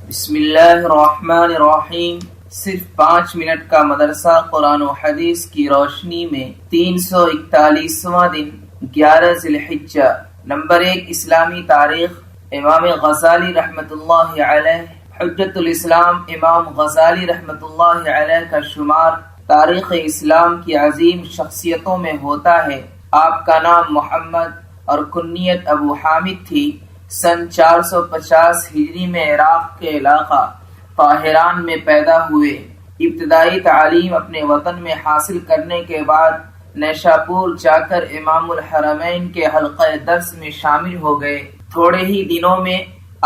بسم اللہ الرحمن الرحیم۔ صرف 5 منٹ کا مدرسہ قرآن و حدیث کی روشنی میں 341واں دن 11 ذی الحجہ۔ نمبر 1 اسلامی تاریخ۔ امام غزالی رحمۃ اللہ علیہ حجت الاسلام امام غزالی رحمۃ اللہ علیہ کا شمار تاریخ اسلام کی عظیم شخصیتوں میں ہوتا ہے۔ آپ کا نام محمد اور کنیت ابو حامد تھی۔ سن 450 ہجری میں عراق کے علاقہ طاہران میں پیدا ہوئے۔ ابتدائی تعلیم اپنے وطن میں حاصل کرنے کے بعد نیشاپور جا کر امام الحرمین کے حلقہ درس میں شامل ہو گئے۔ تھوڑے ہی دنوں میں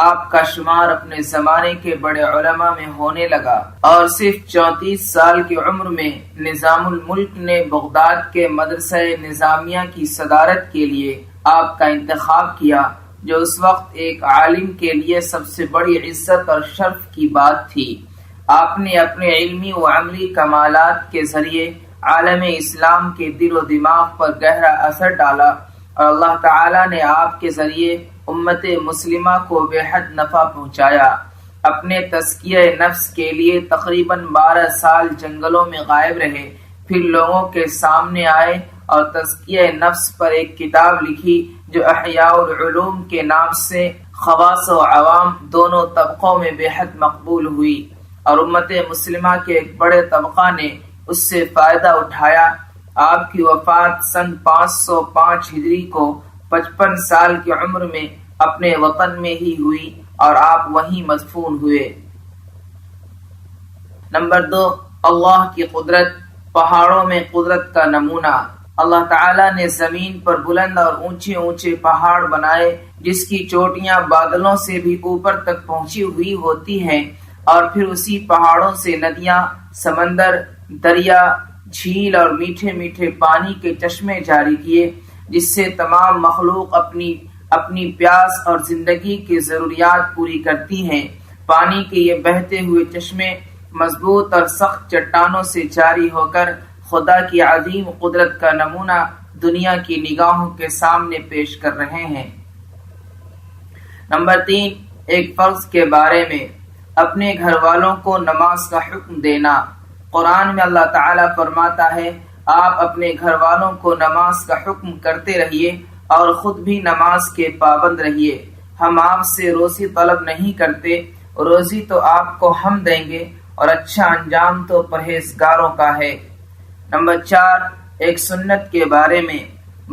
آپ کا شمار اپنے زمانے کے بڑے علماء میں ہونے لگا اور صرف 34 سال کی عمر میں نظام الملک نے بغداد کے مدرسہ نظامیہ کی صدارت کے لیے آپ کا انتخاب کیا، جو اس وقت ایک عالم کے لیے سب سے بڑی عزت اور شرف کی بات تھی۔ آپ نے اپنے علمی و عملی کمالات کے ذریعے عالم اسلام کے دل و دماغ پر گہرا اثر ڈالا اور اللہ تعالی نے آپ کے ذریعے امت مسلمہ کو بے حد نفع پہنچایا۔ اپنے تزکیہ نفس کے لیے تقریباً 12 سال جنگلوں میں غائب رہے، پھر لوگوں کے سامنے آئے اور تزکیہ نفس پر ایک کتاب لکھی جو احیاء العلوم کے نام سے خواص و عوام دونوں طبقوں میں بے حد مقبول ہوئی اور امت مسلمہ کے ایک بڑے طبقہ نے اس سے فائدہ اٹھایا۔ آپ کی وفات سن 505 ہجری کو 55 سال کی عمر میں اپنے وطن میں ہی ہوئی اور آپ وہیں مدفون ہوئے۔ نمبر 2 اللہ کی قدرت۔ پہاڑوں میں قدرت کا نمونہ۔ اللہ تعالیٰ نے زمین پر بلند اور اونچے اونچے پہاڑ بنائے جس کی چوٹیاں بادلوں سے بھی اوپر تک پہنچی ہوئی ہوتی ہیں، اور پھر اسی پہاڑوں سے ندیاں، سمندر، دریا، جھیل اور میٹھے میٹھے پانی کے چشمے جاری کیے، جس سے تمام مخلوق اپنی پیاس اور زندگی کی ضروریات پوری کرتی ہیں۔ پانی کے یہ بہتے ہوئے چشمے مضبوط اور سخت چٹانوں سے جاری ہو کر خدا کی عظیم قدرت کا نمونہ دنیا کی نگاہوں کے سامنے پیش کر رہے ہیں۔ نمبر 3 ایک فرض کے بارے میں۔ اپنے گھر والوں کو نماز کا حکم دینا۔ قرآن میں اللہ تعالیٰ فرماتا ہے، آپ اپنے گھر والوں کو نماز کا حکم کرتے رہیے اور خود بھی نماز کے پابند رہیے۔ ہم آپ سے روزی طلب نہیں کرتے، روزی تو آپ کو ہم دیں گے اور اچھا انجام تو پرہیزگاروں کا ہے۔ نمبر 4 ایک سنت کے بارے میں۔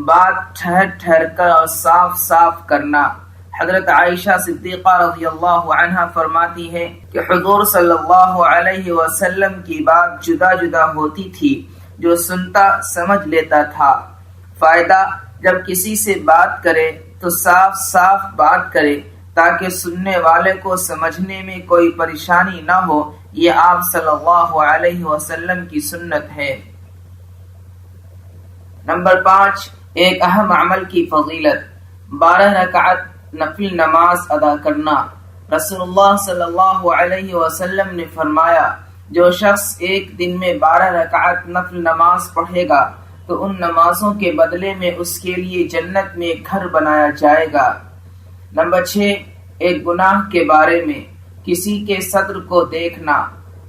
بات ٹھہر ٹھہر کر اور صاف صاف کرنا۔ حضرت عائشہ صدیقہ رضی اللہ عنہا فرماتی ہے کہ حضور صلی اللہ علیہ وسلم کی بات جدا جدا ہوتی تھی، جو سنتا سمجھ لیتا تھا۔ فائدہ، جب کسی سے بات کرے تو صاف صاف بات کرے تاکہ سننے والے کو سمجھنے میں کوئی پریشانی نہ ہو۔ یہ آپ صلی اللہ علیہ وسلم کی سنت ہے۔ نمبر 5 ایک اہم عمل کی فضیلت۔ 12 رکعت نفل نماز ادا کرنا۔ رسول اللہ صلی اللہ علیہ وسلم نے فرمایا، جو شخص ایک دن میں 12 رکعت نفل نماز پڑھے گا تو ان نمازوں کے بدلے میں اس کے لیے جنت میں ایک گھر بنایا جائے گا۔ نمبر 6 ایک گناہ کے بارے میں۔ کسی کے صدر کو دیکھنا۔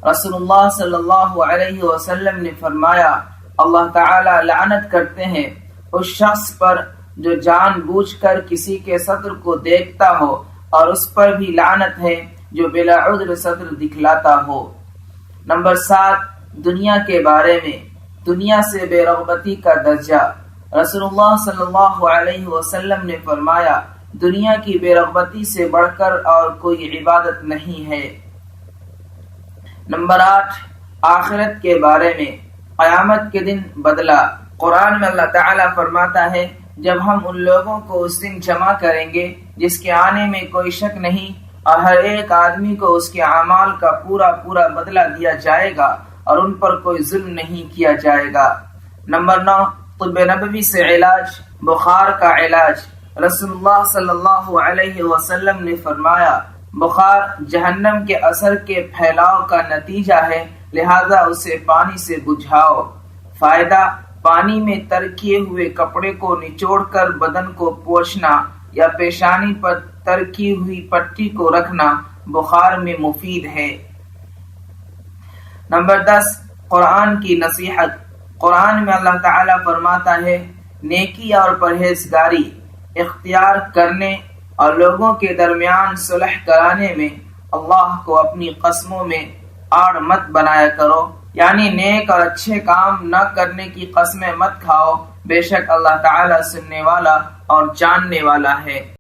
رسول اللہ صلی اللہ علیہ وسلم نے فرمایا، اللہ تعالی لعنت کرتے ہیں اس شخص پر جو جان بوجھ کر کسی کے صدر کو دیکھتا ہو، اور اس پر بھی لعنت ہے جو بلا عذر صدر دکھلاتا ہو۔ نمبر 7 دنیا کے بارے میں۔ دنیا سے بے رغبتی کا درجہ۔ رسول اللہ صلی اللہ علیہ وسلم نے فرمایا، دنیا کی بے رغبتی سے بڑھ کر اور کوئی عبادت نہیں ہے۔ نمبر 8 آخرت کے بارے میں۔ قیامت کے دن بدلہ۔ قرآن میں اللہ تعالیٰ فرماتا ہے، جب ہم ان لوگوں کو اس دن جمع کریں گے جس کے آنے میں کوئی شک نہیں، اور ہر ایک آدمی کو اس کے اعمال کا پورا پورا بدلہ دیا جائے گا اور ان پر کوئی ظلم نہیں کیا جائے گا۔ نمبر 9 طب نبوی سے علاج۔ بخار کا علاج۔ رسول اللہ صلی اللہ علیہ وسلم نے فرمایا، بخار جہنم کے اثر کے پھیلاؤ کا نتیجہ ہے، لہذا اسے پانی سے بجھاؤ۔ فائدہ، پانی میں تر کیے ہوئے کپڑے کو نچوڑ کر بدن کو پوچھنا یا پیشانی پر تر کی ہوئی پٹی کو رکھنا بخار میں مفید ہے۔ نمبر 10، قرآن کی نصیحت۔ قرآن میں اللہ تعالیٰ فرماتا ہے، نیکی اور پرہیزگاری اختیار کرنے اور لوگوں کے درمیان صلح کرانے میں اللہ کو اپنی قسموں میں آڑ مت بنایا کرو، یعنی نیک اور اچھے کام نہ کرنے کی قسمیں مت کھاؤ، بے شک اللہ تعالیٰ سننے والا اور جاننے والا ہے۔